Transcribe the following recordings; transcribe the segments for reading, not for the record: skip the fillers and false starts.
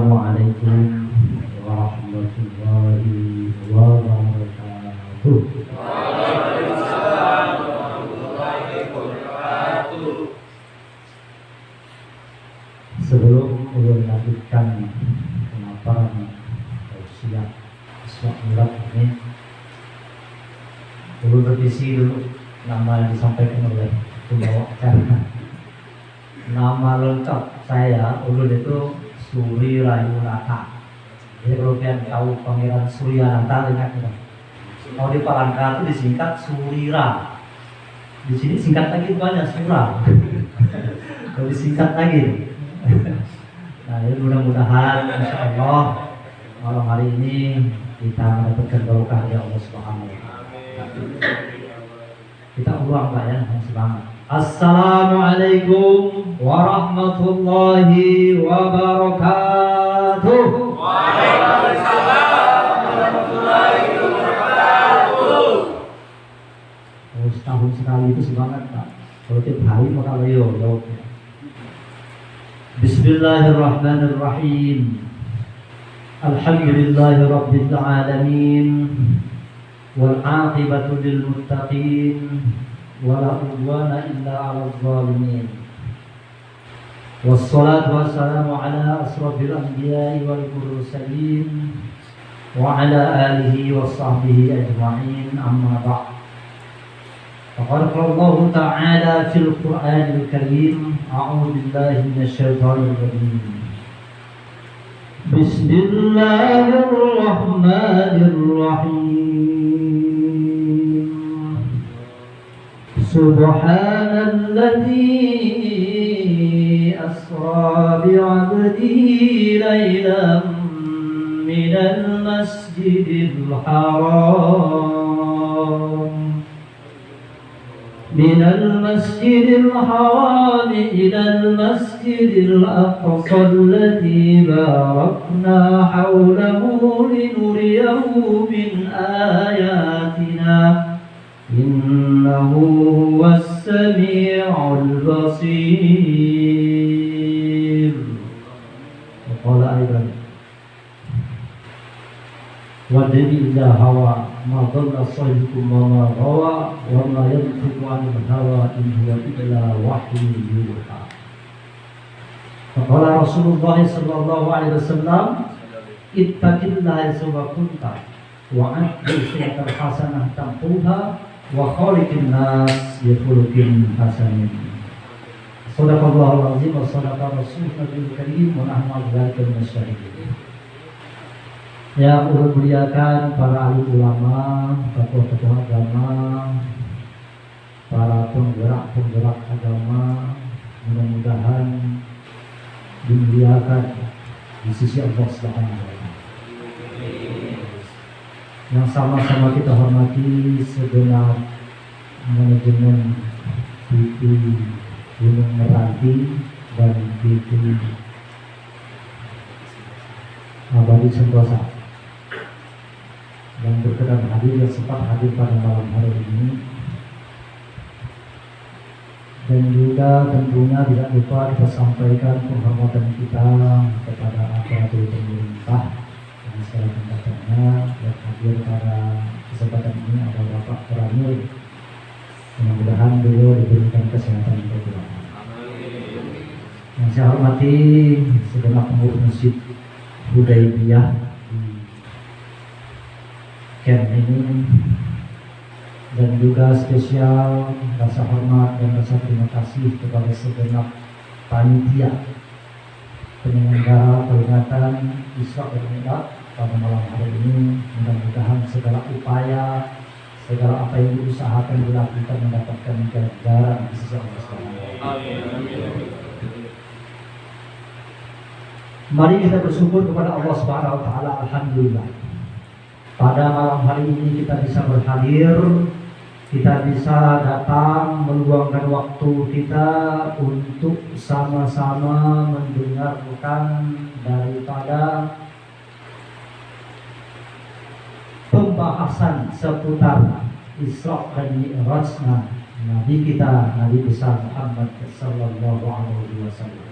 Assalamualaikum warahmatullahi wabarakatuh. Waalaikumsalam warahmatullahi wabarakatuh. Sebelum ulun lanjutkan pemaparan tausiah Isra Mi'raj ini, ulun revisi dulu nama yang disampaikan oleh pembawa acara. Nama lengkap saya ulun itu Suri Rayunata. Jadi kalau kalian tahu Pangeran Suryanata, ingat tidak? Kalau di Palangka itu disingkat Surira. Di sini singkat lagi banyak Sura. Kalau disingkat lagi. Nah, ya mudah-mudahan insya Allah malam hari ini kita mendapatkan barokah dari Allah Subhanahu wa Ta'ala. Kita ulang Pak ya, semangat. Assalamualaikum warahmatullahi wabarakatuh. Waalaikumsalam warahmatullahi wabarakatuh. Oh, setahun sekali itu semangat Pak. Kalau tiap hari maka ayo jawabnya. Bismillahirrahmanirrahim. Alhamdulillahi rabbil alamin. Wal 'aqibatu lil muttaqin. Wala udwana illa 'alal zalimin. Wassalatu wassalamu ala asrofil anbiya'i wal mursalin wa ala alihi wa sahbihi ajma'in, amma ba'd. Faqad qala Allah ta'ala fil Qur'anil Karim, a'udzu billahi minasy syaithanir rajim. Bismillahirrahmanirrahim. Subhanalladzi asra bi'abdihi laylan minal masjidil haram ilal masjidil aqsa alladzi barakna hawlahu linuriyahu min ayatina innahu huwas sami'ul basir. Qala aidan wa idza hawa ma dhalla sahibukum wa ma ghawa wa ma yantiqu 'anil hawa in huwa illa wahyun yuha. Qala Rasulullah sallallahu alaihi wasallam, ittaqillaha haitsu kunta wa a'ti sayyi'atan hasanah tampuha wa khaliqin nas bi khuluqin hasanin. Shadaqallahul azim wa shadaqa rasulul karim wa nahnu 'ala dzalika minasyahidin. Yang ulun muliakan para ahli ulama, tokoh-tokoh agama, para penggerak agama, mudah-mudahan dimuliakan di sisi Allah Subhanahu wa Ta'ala. Yang sama-sama kita hormati segenap manajemen TV Gunung Meranti dan TV Abadi Sentosa yang berkenan hadir, yang sempat hadir pada malam hari ini, dan juga tentunya tidak lupa kita sampaikan penghormatan kita kepada aparatur pemerintah yang segala tingkatannya yang hadir pada kesempatan ini. Ada Bapak Koramil, mudah-mudahan beliau diberikan kesehatan yang berlimpah. Yang saya hormati segenap pengurus Masjid Hudaybiyah di camp ini, dan juga spesial rasa hormat dan rasa terima kasih kepada segenap panitia penyelenggara peringatan Isra dan Mi'raj pada malam hari ini. Mudah-mudahan segala upaya, segala apa yang diusahakan dilakukan mendapatkan ganjaran di sisi Allah Subhanahu wa Ta'ala. Mari kita bersyukur kepada Allah Subhanahu wa Ta'ala. Alhamdulillah, pada malam hari ini kita bisa berhadir, kita bisa datang meluangkan waktu kita untuk sama-sama mendengarkan daripada pembahasan seputar Isra dan Mi'rajnya Nabi kita, Nabi besar Muhammad sallallahu alaihi wasallam.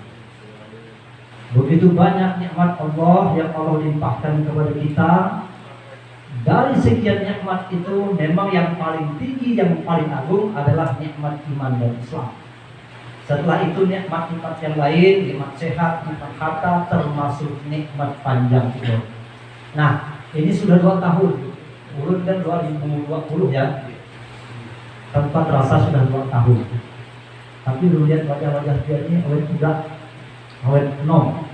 Begitu banyak nikmat Allah yang Allah limpahkan kepada kita. Dari sekian nikmat itu memang yang paling tinggi, yang paling agung adalah nikmat iman dan Islam. Setelah itu nikmat-nikmat yang lain, nikmat sehat, nikmat harta, termasuk nikmat panjang umur. Nah, ini sudah 2 tahun. Urut kan 2020 ya. Tanpa terasa sudah 2 tahun. Tapi lu lihat wajah-wajah dia ini awet muda, awet nong,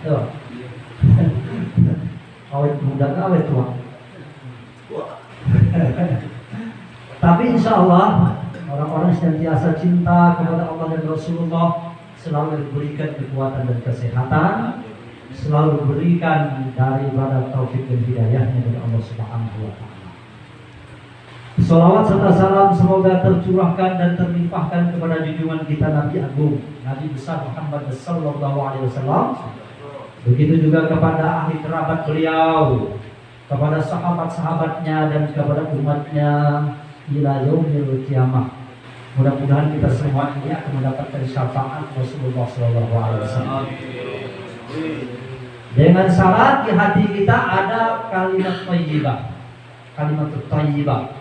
awet muda, awet tua. Tapi insya Allah orang-orang senantiasa cinta kepada Allah dan Rasulullah selalu diberikan kekuatan dan kesehatan, selalu diberikan daripada taufik dan hidayahnya dari Allah Subhanahu wa Ta'ala. Salawat serta salam semoga tercurahkan dan terlimpahkan kepada junjungan kita Nabi Agung, Nabi besar Muhammad sallallahu alaihi wasallam. Begitu juga kepada ahli kerabat beliau, kepada sahabat-sahabatnya dan kepada umatnya ila yaumil qiyamah. Mudah-mudahan kita semua ini akan mendapatkan syafaat Rasulullah sallallahu alaihi wasallam. Dengan syarat di hati kita ada kalimat thayyibah. Kalimat thayyibah.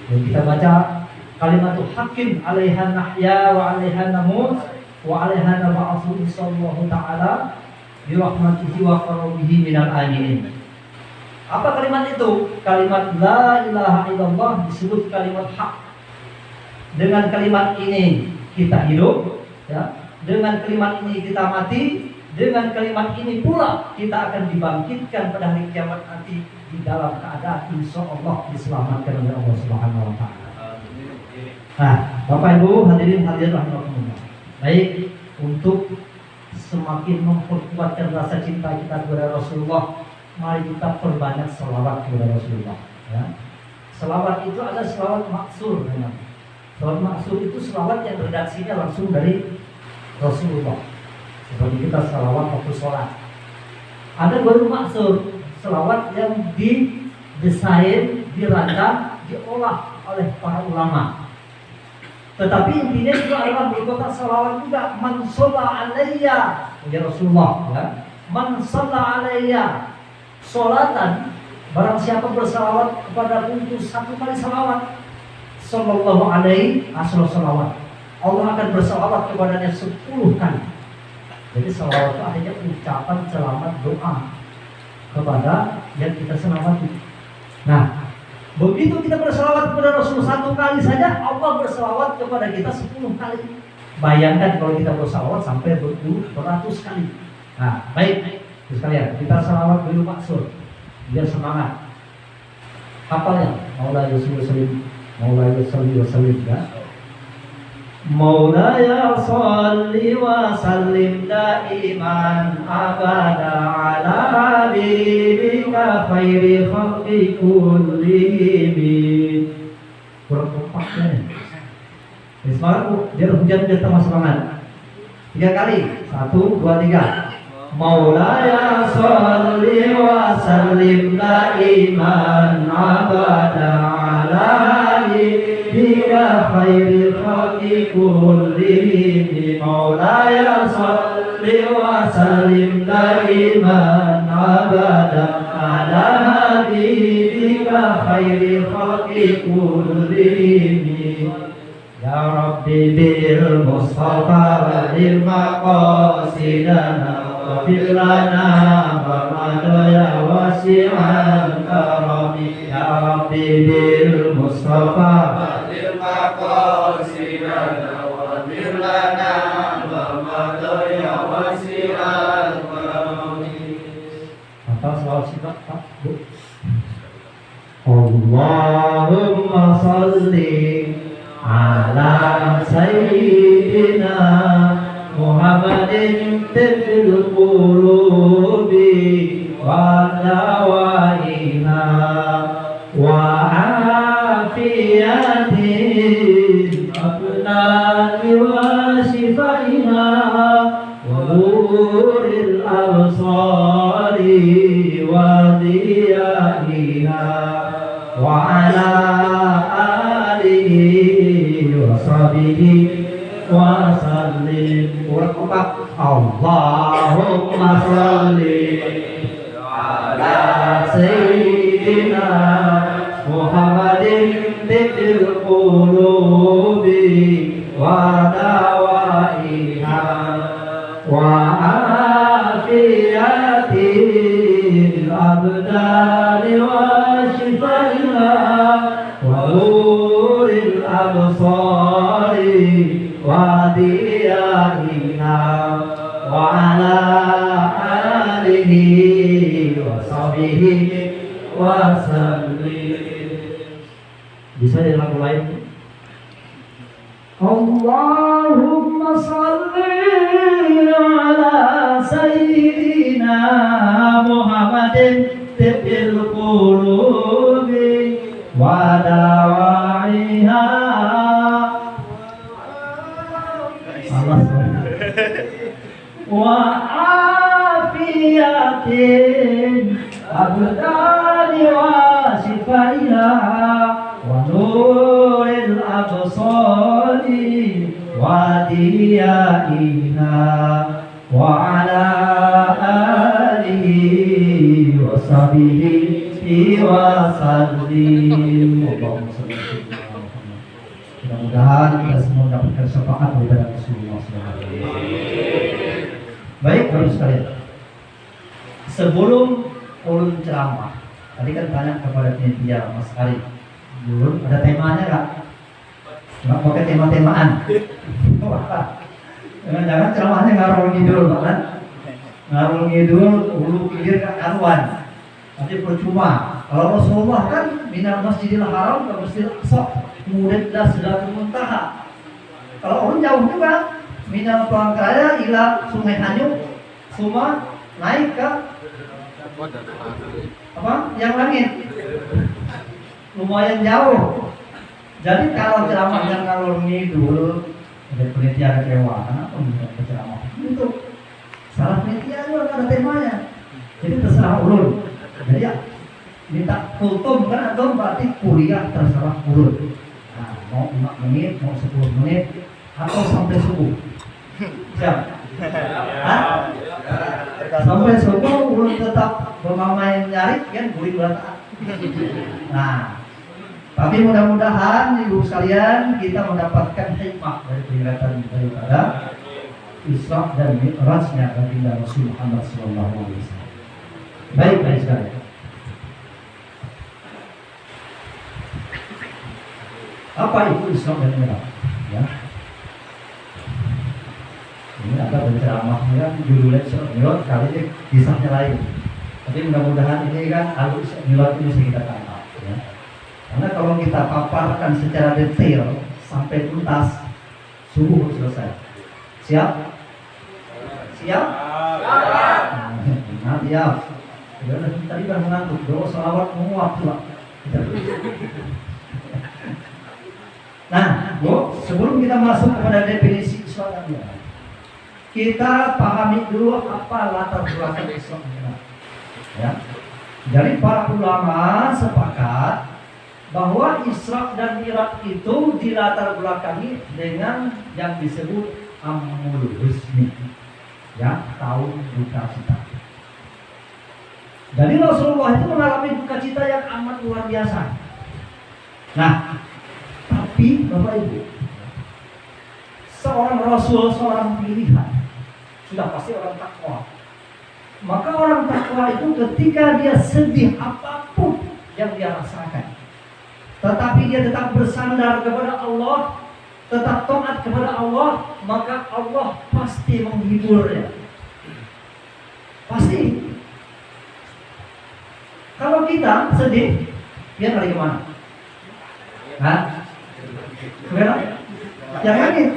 Dan kita baca kalimat hakim alaiha nahya wa alaiha namut wa alaiha nab'atsu sallallahu ta'ala bi rahmatihi wa karabihi minal aminin. Apa kalimat itu? Kalimat la ilaha illallah disebut kalimat hak. Dengan kalimat ini kita hidup, ya. Dengan kalimat ini kita mati. Dengan kalimat ini pula kita akan dibangkitkan pada hari kiamat nanti di dalam keadaan insya Allah diselamatkan oleh Allah Subhanahu wa Ta'ala. Nah, Bapak Ibu hadirin rahimakumullah. Baik, untuk semakin memperkuatkan rasa cinta kita kepada Rasulullah, mari kita perbanyak selawat kepada Rasulullah. Ya. Selawat itu ada selawat maksur. Selawat maksur itu selawat yang redaksinya langsung dari Rasulullah. Seperti kita selawat waktu sholat. Ada baru maksur, selawat yang didesain, dirancang, diolah oleh para ulama. Tetapi intinya itu adalah merupakan selawat juga. Man sholla alayya, ya Rasulullah, ya. Man sholla alayya sholatan, barang siapa bersalawat kepada untuk 1 kali salawat, sallallahu alaihi wasallam, Allah akan bersalawat kepadanya 10 kali. Jadi salawat itu artinya ucapan selamat doa kepada yang kita selamati. Nah, begitu kita bersalawat kepada Rasul 1 kali saja, Allah bersalawat kepada kita 10 kali. Bayangkan kalau kita bersalawat sampai beratus kali. Nah, baik, sekalian kita salawat dulu maksud, biar semangat. Hafalnya, Maulaya Rasul Salim, Maulaya Salli wa Sallim, ya. Maulaya salli wa sallim daiman abada ala habibika khairi khalqi kullihim. Kurang kompaknya nih. Semangat Bu, biar hujan biar tambah semangat. 3 kali, 1, 2, 3. Maulaya salli wa sallim daiman abada ala habibika khairi kullihim. Maulaya salli wa sallim daiman abada ala habibika khairi khalqi kullihim. Ya Rabbi bil Mustafa bil maqasidana waghfir lana wa madaya wasi'al karami. Ya Rabbi bil Mustafa bil maqasidana waghfir lana wa madaya wasi'al karami. Apa selawat singkat Pak Bu? Allahumma salli ala sayyidina Muhammadin tibbil qulubi wa dawaiha wa afiyatin abnani wa shifaiha wa nuril absari wa diyaiha wa ala wa sallim. Allahumma Allahumma sholli ala sayyidina Muhammadin tibbil qulubi wa dawaiha wa afiyatil abdani wa shifaiha wa nuril absari wa diyaiha wa ala alihi wa sahbihi wa sallim. Bisa di lagu lain. Allahumma salli ala sayyidina Muhammadin tibbil qulubi wa dawaiha. Wa afiyatin abdani wa shifaiha wa nuril absari wa diyaiha wa ala alihi wa sahbihi wa sallim. Mudah-mudahan kita semua mendapatkan syafaat daripada Rasulullah SAW. Baik, baru sekalian. Sebelum ulun ceramah, tadi kan tanya kepada panitia Mas Ari, ulun ada temanya nggak? Nggak pakai tema-temaan. Jangan-jangan ceramahnya ngarung ngidul, kan? Ngarung ngidul, ulu hilir ke karuan. Nanti percuma. Kalau Rasulullah kan minal Masjidil Haram ke Masjidil Aqsa, kemudian Sidratul Muntaha. Kalau orang jauh juga, minal Palangkaraya ila Sungai Hanyut, semua naik ke apa? Yang langit. Lumayan jauh. Jadi kalau ceramahnya ngalor ngidul, ada penelitian kecewa, kenapa minta ceramah? Itu salah penelitian juga ada temanya. Jadi terserah ulun. Jadi ya minta kultum kan atau berarti kuliah terserah ulun. Nah, mau 5 menit, mau 10 menit, atau sampai subuh. Siap? Hah? Sampai subuh ulun tetap bermain nyari kan guling belakang. Nah, tapi mudah-mudahan ibu sekalian kita mendapatkan hikmah dari peringatan daripada Isra dan Mi'rajnya baginda Rasul Muhammad SAW. Baik, baik sekali. Apa itu Isra dan Mi'raj? Ya. Ini ada berceramahnya judulnya Isra dan Mi'raj, kali ini kisahnya lain. Tapi mudah-mudahan ini kan alur Isra dan Mi'raj ini bisa kita tangkap. Ya. Karena kalau kita paparkan secara detail sampai tuntas, subuh selesai. Siap? Siap? Nah, siap. Tadi kan mengantuk, doa salawat menguap pula. Nah, Bu, sebelum kita masuk kepada definisi Isra dan Mi'raj, kita pahami dulu apa latar belakang Isra dan Mi'raj. Ya. Jadi para ulama sepakat bahwa Isra dan Mi'raj itu dilatar belakangi dengan yang disebut Amul Husni, ya, tahun duka cita. Jadi Rasulullah itu mengalami duka cita yang amat luar biasa. Nah, tapi Bapak Ibu, seorang Rasul, seorang pilihan, sudah pasti orang takwa. Maka orang takwa itu ketika dia sedih apapun yang dia rasakan, tetapi dia tetap bersandar kepada Allah, tetap taat kepada Allah, maka Allah pasti menghiburnya. Pasti. Kalau kita sedih, dia lari kemana? Hah? Kemana? Yang langit.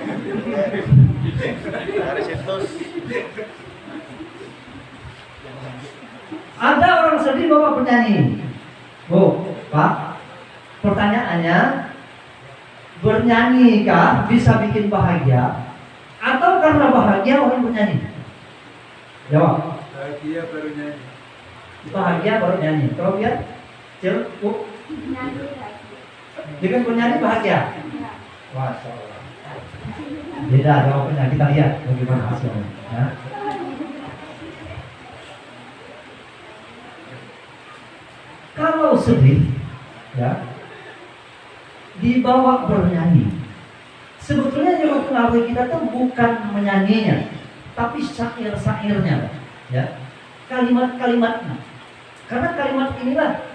Ada orang sedih bawa penyanyi. Bu, Pak, pertanyaannya, bernyanyi-kah bisa bikin bahagia? Atau karena bahagia orang bernyanyi? Jawab. Bahagia baru nyanyi. Bahagia baru nyanyi. Kalau lihat, Bu, dengan bernyanyi bahagia? Masya Allah. Beda jawabannya, kita lihat bagaimana hasilnya. Ya. kalau sedih, ya, dibawa bernyanyi. Sebetulnya yang mempengaruhi kita tuh bukan menyanyinya, tapi syair-syairnya, ya, kalimat-kalimatnya. Karena kalimat inilah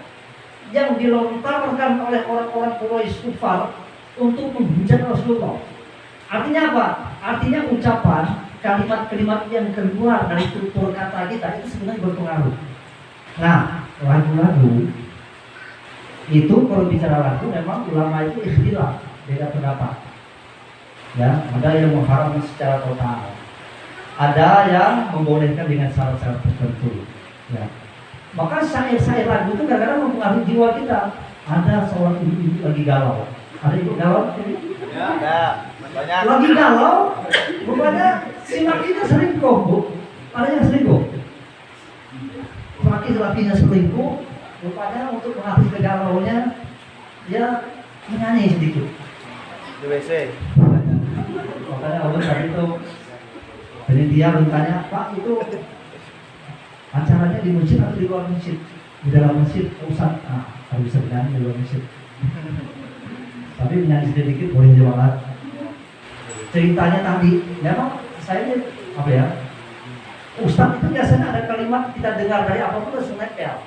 yang dilontarkan oleh orang-orang Quraisy kufar untuk menghujat Rasulullah. Artinya apa? Artinya ucapan kalimat-kalimat yang keluar dari tutur kata kita itu sebenarnya berpengaruh. Nah, lagu-lagu itu kalau bicara lagu memang ulama itu ikhtilaf, beda pendapat. Ya, ada yang mengharamkan secara total, ada yang membolehkan dengan syarat-syarat tertentu. Ya. Maka syair-syair lagu itu kadang-kadang mempengaruhi jiwa kita. Ada seorang ibu lagi galau. Ada ibu galau? Ya, ada. Banyak. Lagi galau, rupanya si lakinya selingkuh, Bu. Ada yang selingkuh. Laki-lakinya selingkuh, rupanya untuk mengatasi kegalauannya dia menyanyi sedikit. Di WC. Makanya Allah tadi itu, jadi dia bertanya, Pak itu acaranya di masjid atau di luar masjid? Di dalam masjid, Ustaz. Nah, harus bisa menyanyi di luar masjid. Tapi menyanyi sedikit boleh banget. Ceritanya tadi, memang saya apa ya? Ustaz itu biasanya ada kalimat kita dengar dari apapun langsung nempel.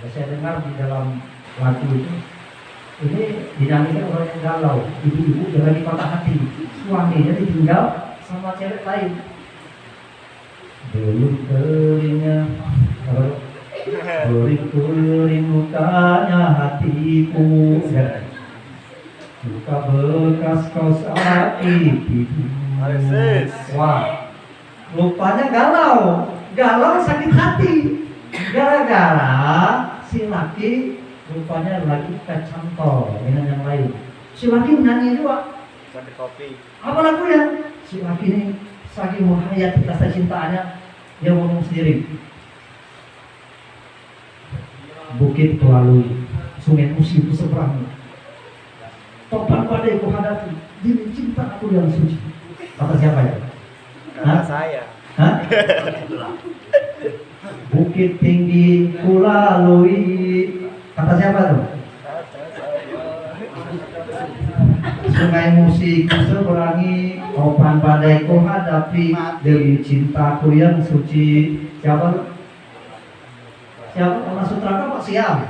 Saya dengar di dalam lagu itu, ini dinyanyikan orang yang galau, ibu-ibu yang lagi patah hati, suaminya ditinggal sama cewek lain. Belum telinga, beri mukanya hatiku, buka bekas kau sakiti. Wah, lupanya galau sakit hati, gara-gara si laki rupanya lagi kecantol dengan yang lain. Si laki menyanyi juga. Sampai kopi. Apa lagunya? Si laki ini saking menghayati rasa cintanya, dia ngomong sendiri. Bukit kulalui, sungai Musi ku seberangi, topan badai ku hadapi, demi cinta aku yang suci. Kata siapa ya? Kata saya. Hah? Bukit tinggi ku lalui. Kata siapa tuh? Sungai Musi ku seberangi, topan badai ku hadapi, demi cintaku yang suci. Siapa? Siapa? Mas Sutraka Pak Siam.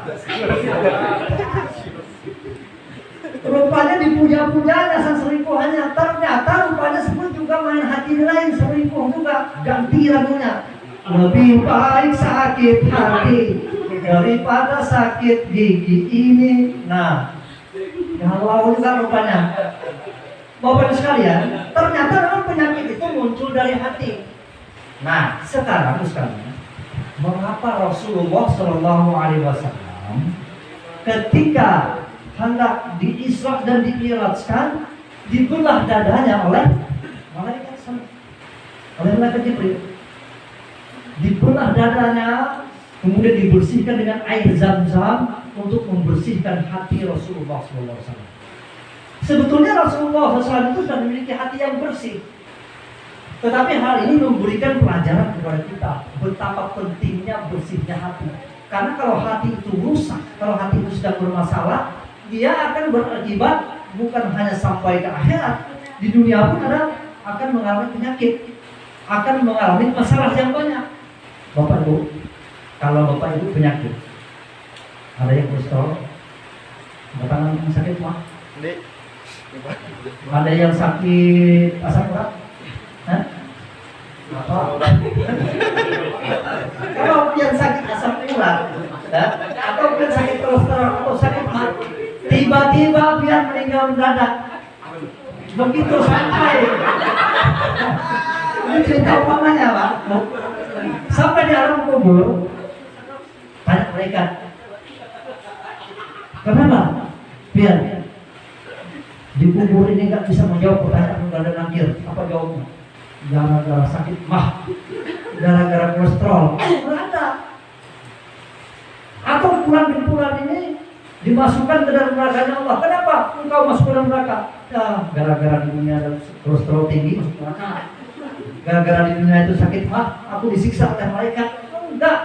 Rupanya dipuja-pujanya sang selingkuhannya. Ternyata rupanya sebut juga main hati lain, selingkuh juga. Ganti lagunya. Lebih baik sakit hati daripada sakit gigi ini. Nah, galau juga rupanya. Bapak sekalian, ternyata memang penyakit itu muncul dari hati. Nah, sekarang mengapa Rasulullah Shallallahu Alaihi Wasallam ketika hendak diisra dan dimi'rajkan dibelah dadanya oleh malaikat Jibril, dibelah dadanya, kemudian dibersihkan dengan air zam-zam untuk membersihkan hati Rasulullah Shallallahu Alaihi Wasallam. Sebetulnya Rasulullah SAW itu sudah memiliki hati yang bersih. Tetapi hal ini memberikan pelajaran kepada kita betapa pentingnya bersihnya hati. Karena kalau hati itu rusak, kalau hati itu sedang bermasalah, dia akan berakibat bukan hanya sampai ke akhirat, di dunia pun akan mengalami penyakit, akan mengalami masalah yang banyak. Bapak Ibu, kalau Bapak Ibu penyakit, ada yang kolesterol, bapak yang sakit mah, ada yang sakit asam urat. Kalau yang sakit asam urat, atau yang sakit kolesterol atau sakit mah, tiba-tiba dia meninggal mendadak. Begitu sampai, ini cerita umpamanya Pak, sampai di alam kubur, tanya mereka, kenapa? Biar di kubur ini nggak bisa menjawab pertanyaan mendadak nakir. Apa jawabnya? Gara-gara sakit mah, gara-gara kolesterol, ada. Atau bulan ini dimasukkan ke dalam nerakanya Allah. Kenapa engkau masuk ke dalam neraka? Ya, gara-gara di dunia ada kolesterol tinggi masuk neraka. Gara-gara di dunia itu sakit mah, aku disiksa oleh malaikat. Enggak.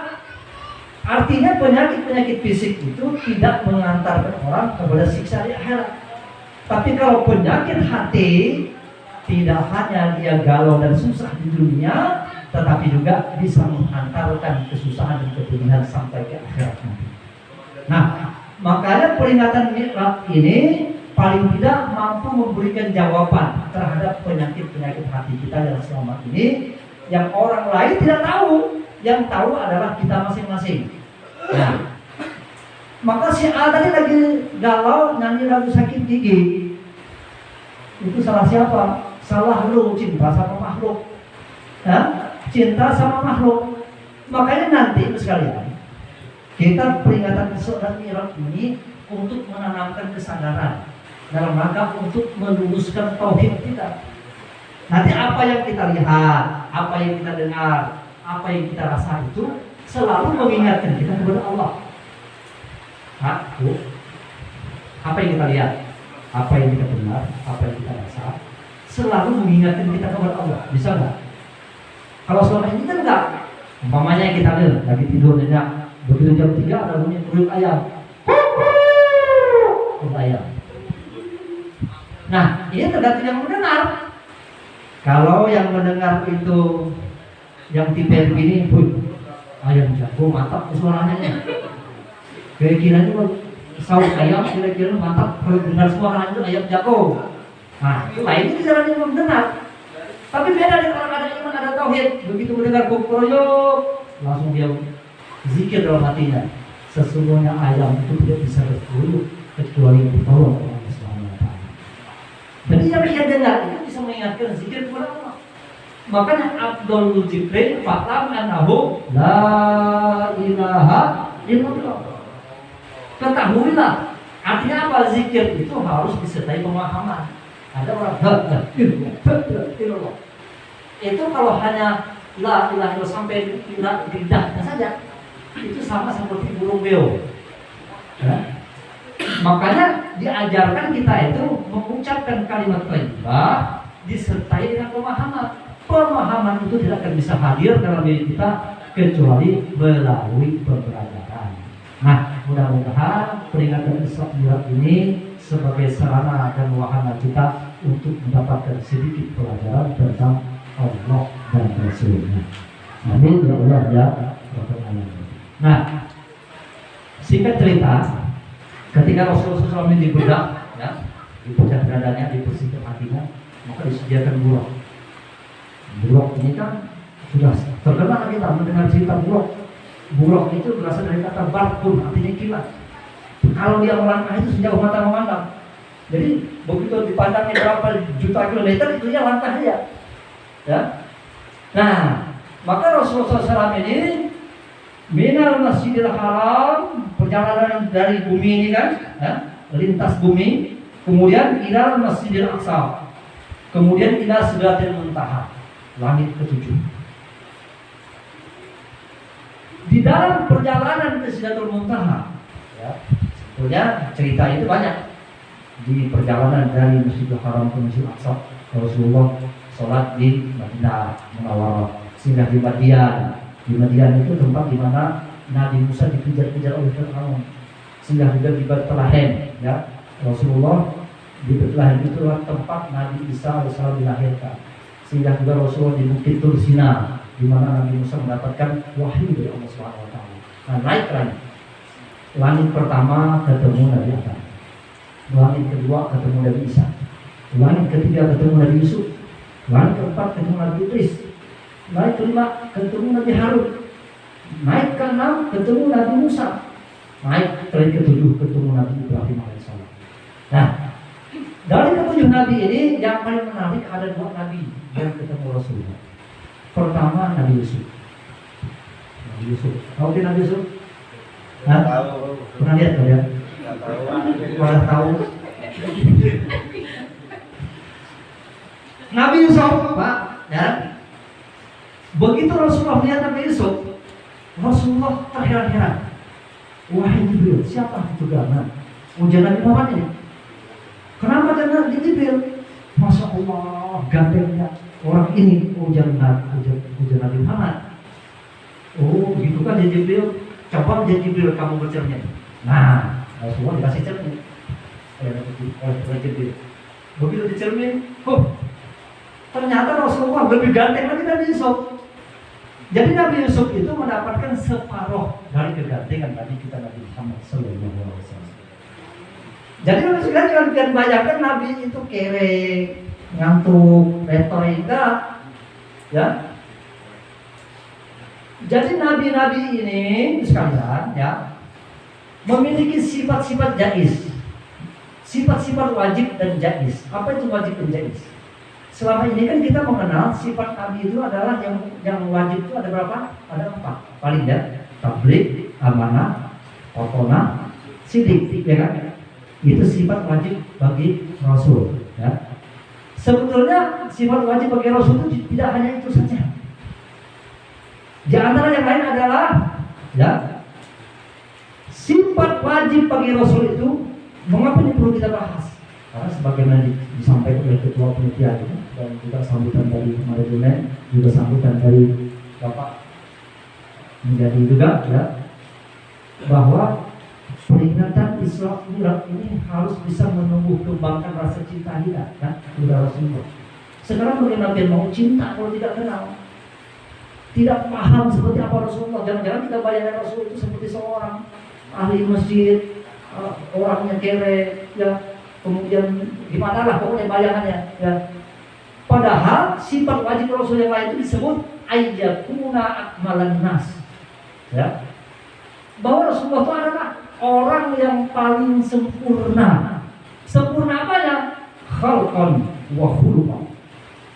Artinya penyakit-penyakit fisik itu tidak mengantarkan orang kepada siksa di akhirat. Tapi kalau penyakit hati, tidak hanya dia galau dan susah di dunia, tetapi juga bisa menghantarkan kesusahan dan kepedihan sampai ke akhirat nanti. Nah, makanya peringatan Mi'raj ini paling tidak mampu memberikan jawaban terhadap penyakit-penyakit hati kita yang selama ini yang orang lain tidak tahu. Yang tahu adalah kita masing-masing. Nah, maka si A tadi lagi galau nyanyi lagu sakit gigi. Itu salah siapa? Salah lu, cinta sama makhluk. Nah, cinta sama makhluk. Makanya nanti sekalian kita peringatan Isra dan Mi'raj ini untuk menanamkan kesadaran dalam rangka untuk meluruskan tauhid kita. Nanti apa yang kita lihat, apa yang kita dengar, apa yang kita rasa itu selalu mengingatkan kita kepada Allah. Apa yang kita lihat, apa yang kita dengar, apa yang kita rasa selalu mengingatkan kita kepada Allah. Bisa nggak? Kalau selama ini kan enggak. Umpamanya kita lihat lagi tidur nyenyak, begitu jam 3 ada bunyi perut ayam. Perut ayam. Nah, ini tergantung yang mendengar. Kalau yang mendengar itu yang tipe begini, ayam jago mantap suaranya. Kira-kira itu saus ayam kira-kira mantap kalau dengar suaranya ayam jago. Nah, itu lain itu jalan yang mendengar. Tapi beda dengan orang ada iman, ada tauhid. Begitu mendengar kukuroyok, langsung dia zikir dalam hatinya. Sesungguhnya ayam itu tidak bisa berkuyuk kecuali ditolong oleh Allah Subhanahu wa Ta'ala. Jadi yang dia dengar itu bisa mengingatkan zikir kepada Allah. Makanya Abdul Zikrin fa'lam annahu la ilaha illallah. Ketahuilah, artinya apa? Zikir itu harus disertai pemahaman. Ada orang illallah. Itu kalau hanya la ilaha illallah sampai lidahnya saja, itu sama seperti burung beo. Ya? Makanya diajarkan kita itu mengucapkan kalimat thayyibah disertai dengan pemahaman. Pemahaman itu tidak akan bisa hadir dalam diri kita kecuali melalui pembelajaran. Nah, mudah-mudahan peringatan Isra Mi'raj ini sebagai sarana dan wahana kita untuk mendapatkan sedikit pelajaran tentang Allah dan Rasulnya. Amin ya Allah ya Rabbal Alamin. Nah, singkat cerita, ketika Rasulullah SAW dibedah, ya, dipecat dadanya, dibersihkan hatinya, maka disediakan bulak. Bulak ini kan sudah terkenal kita mendengar cerita bulak. Bulak itu berasal dari kata barkun, artinya kilat. Kalau dia melangkah itu sejauh mata memandang. Jadi begitu dipandangnya berapa juta kilometer itu ya langkah dia. Ya. Nah, maka Rasulullah SAW ini minal Masjidil Haram, perjalanan dari bumi ini kan, ya, lintas bumi, kemudian ilal Masjidil Aqsa, kemudian ila Sidratil Muntaha, langit ketujuh. Di dalam perjalanan ke Sidratul Muntaha, ya, sebetulnya cerita itu banyak. Di perjalanan dari Masjidil Haram ke Masjidil Aqsa, Rasulullah sholat di Madinah Munawwarah, singgah di Madian. Di Madian itu tempat di mana Nabi Musa dikejar-kejar oleh Fir'aun. Singgah juga di Bethlehem, ya. Rasulullah di Bethlehem itulah tempat Nabi Isa AS dilahirkan. Singgah juga Rasulullah di Bukit Tur Sina, di mana Nabi Musa mendapatkan wahyu dari Allah Subhanahu wa Ta'ala. Nah, naik lagi. Langit pertama ketemu Nabi Adam. Langit kedua ketemu Nabi Isa. Langit ketiga ketemu Nabi Yusuf. Langit keempat ketemu Nabi Idris. Naik kelima ketemu Nabi Harun. Naik keenam ketemu Nabi Musa. Naik ketujuh ketemu Nabi Ibrahim alaihissalam. Nah, dari ketujuh Nabi ini yang paling menarik ada dua Nabi yang ketemu Rasulullah. Pertama Nabi Yusuf. Nabi Yusuf. Tahu dia Nabi Yusuf? Hah? Tahu. Pernah lihat kalian? Nggak tahu. Pernah tahu? Nabi Yusuf, Pak, ya. Begitu Rasulullah melihat Nabi Yusuf, Rasulullah terheran-heran. Wahai Jibril, siapa itu gana? Ujian Nabi Muhammad ini. Kenapa jangan Jibril? Masya Allah, gantengnya orang ini ujian Nabi Muhammad. Oh, begitu kan Jibril. Coba menjadi Jibril kamu bercermin. Nah, Rasulullah dikasih cermin oleh Jibril. Begitu dicermin, ternyata Rasulullah lebih ganteng lagi dari Yusuf. Jadi Nabi Yusuf itu mendapatkan separuh dari kegantengan tadi kita Nabi Muhammad Sallallahu Alaihi Wasallam. Jadi kalau kalian bayangkan Nabi itu kere, ngantuk, letoy, enggak, ya. Jadi nabi-nabi ini sekalian, ya, memiliki sifat-sifat jaiz, sifat-sifat wajib dan jaiz. Apa itu wajib dan jaiz? Selama ini kan kita mengenal sifat Nabi itu adalah yang wajib itu ada berapa? Ada 4 paling ya. Tabligh, amanah, qotona, sidik, ya kan? Itu sifat wajib bagi Rasul. Ya. Sebetulnya sifat wajib bagi Rasul itu tidak hanya itu saja. Di antara yang lain adalah, ya, sifat wajib bagi Rasul itu. Mengapa ini perlu kita bahas? Karena sebagaimana disampaikan oleh Ketua Panitia dan juga sambutan dari Maridune, juga sambutan dari Bapak menjadi juga, ya, bahwa peringatan Isra Mi'raj ini harus bisa menumbuh kembangkan rasa cinta kita, kan, kepada Rasulullah. Sekarang bagaimana dia mau cinta kalau tidak kenal, tidak paham seperti apa Rasulullah? Jangan-jangan kita bayangkan Rasul itu seperti seorang ahli masjid, orangnya kere, ya. Kemudian gimana lah pokoknya bayangannya, ya. Padahal sifat wajib Rasul yang lain itu disebut ayyakuna akmalan nas, ya. Bahwa Rasulullah itu adalah orang yang paling sempurna. Sempurna apanya? Khalqan wa khuluqan.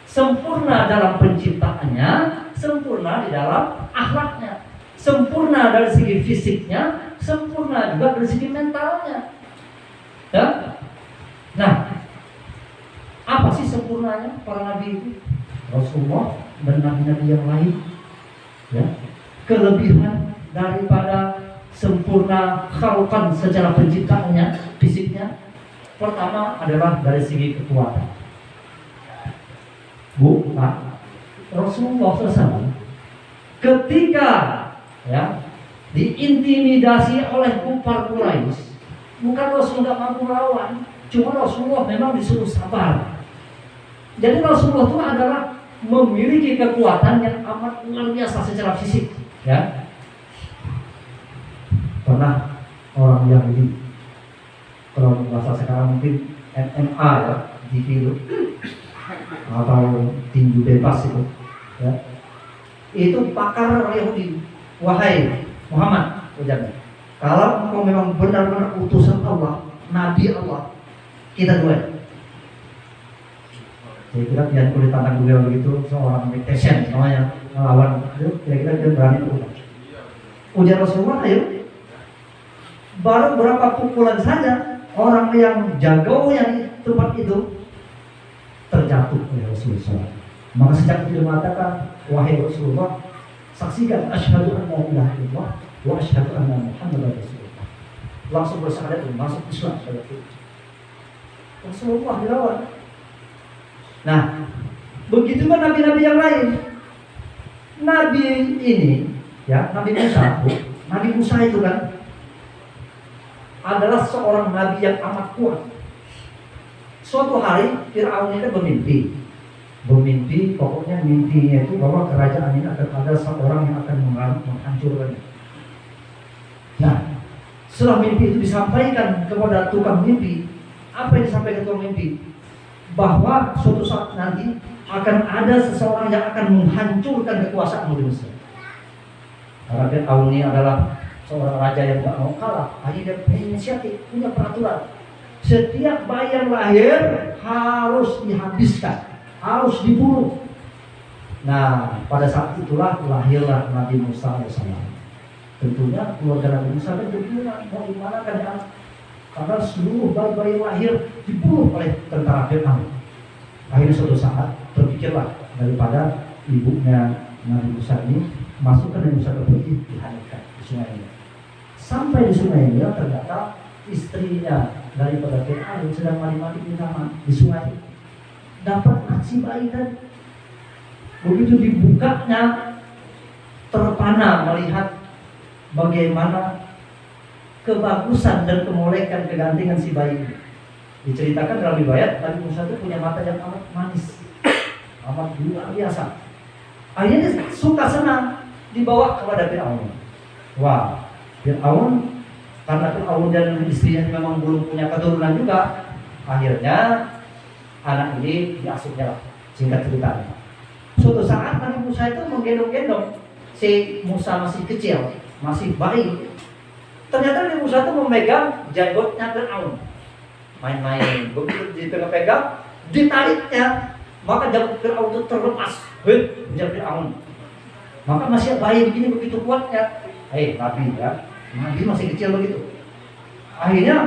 Sempurna dalam penciptaannya, sempurna di dalam akhlaknya, sempurna dari segi fisiknya, sempurna juga dari segi mentalnya, ya. Nah, apa sih sempurnanya para nabi itu? Rasulullah dan nabi-nabi yang lain, ya. Kelebihan daripada sempurna khalqan secara penciptaannya, fisiknya, pertama adalah dari segi kekuatan. Rasulullah SAW ketika, ya, diintimidasi oleh kufar Quraisy, bukan Rasulullah mampu melawan, cuma Rasulullah memang disuruh sabar. Jadi Rasulullah itu adalah memiliki kekuatan yang amat luar biasa secara fisik, ya. Pernah orang Yahudi, kalau bahasa sekarang mungkin MMA, ya, di film atau tinju bebas itu, ya. Itu pakar Yahudi, wahai Muhammad, ujarnya, kalau engkau memang benar-benar utusan Allah, Nabi Allah, kita duel. Saya kira dia kulit tantang beliau begitu, seorang Tyson namanya melawan itu, kira-kira dia berani itu. Ujar Rasulullah, ayo. Baru berapa pukulan saja orang yang jago yang di tempat itu terjatuh oleh Rasulullah. Maka sejak itu dia mengatakan, wahai Rasulullah, saksikan asyhadu an la ilaha illallah wa asyhadu anna Muhammadar Rasulullah. Langsung bersyahadat masuk Islam pada itu. Rasulullah dilawan. Nah, begitu kan nabi-nabi yang lain. Nabi ini, ya, Nabi Musa itu kan adalah seorang nabi yang amat kuat. Suatu hari Fir'aun itu bermimpi, pokoknya mimpinya itu bahwa kerajaan ini akan ada seorang yang akan menghancurkannya. Nah, setelah mimpi itu disampaikan kepada tukang mimpi, apa yang disampaikan tukang mimpi? Bahwa suatu saat nanti akan ada seseorang yang akan menghancurkan kekuasaan di Mesir. Karena Fir'aun ini adalah seorang raja yang tidak mau kalah, akhirnya dia punya inisiatif, punya peraturan. Setiap bayi yang lahir harus dihabiskan, harus dibunuh. Nah, pada saat itulah lahirlah Nabi Musa AS. Tentunya keluarga Nabi Musa kan berguna, mau gimana kan ya? Karena seluruh bayi-bayi lahir dibunuh oleh tentara Fir'aun. Akhirnya suatu saat terpikirlah daripada ibunya Nabi Musa ini masukkan Nabi Musa ke peti, dihanyutkan di sungai ini. Sampai di sungai ini ternyata istrinya daripada Fir'aun sedang mandi-mandi di sungai. Dapat nasi bayi dan begitu dibukanya terpana melihat bagaimana kebagusan dan kemolekan kegantengan si bayi ini. Diceritakan dalam riwayat Nabi Musa itu punya mata yang amat manis, amat luar biasa. Akhirnya dia suka senang dibawa kepada Fir'aun. Wah, Fir'aun, karena Fir'aun dan istrinya memang belum punya keturunan juga, akhirnya anak ini diasuhnya lah. Singkat ceritanya, suatu saat Nabi Musa itu menggendong-gendong si Musa masih kecil, masih bayi. Ternyata Nabi Musa itu memegang janggutnya Fir'aun, main-main. Begitu dipegang, ditariknya, maka janggut Fir'aun itu terlepas. Janggut Fir'aun. Maka masih bayi begini begitu kuatnya. Nabi ya, Nabi masih kecil begitu. Akhirnya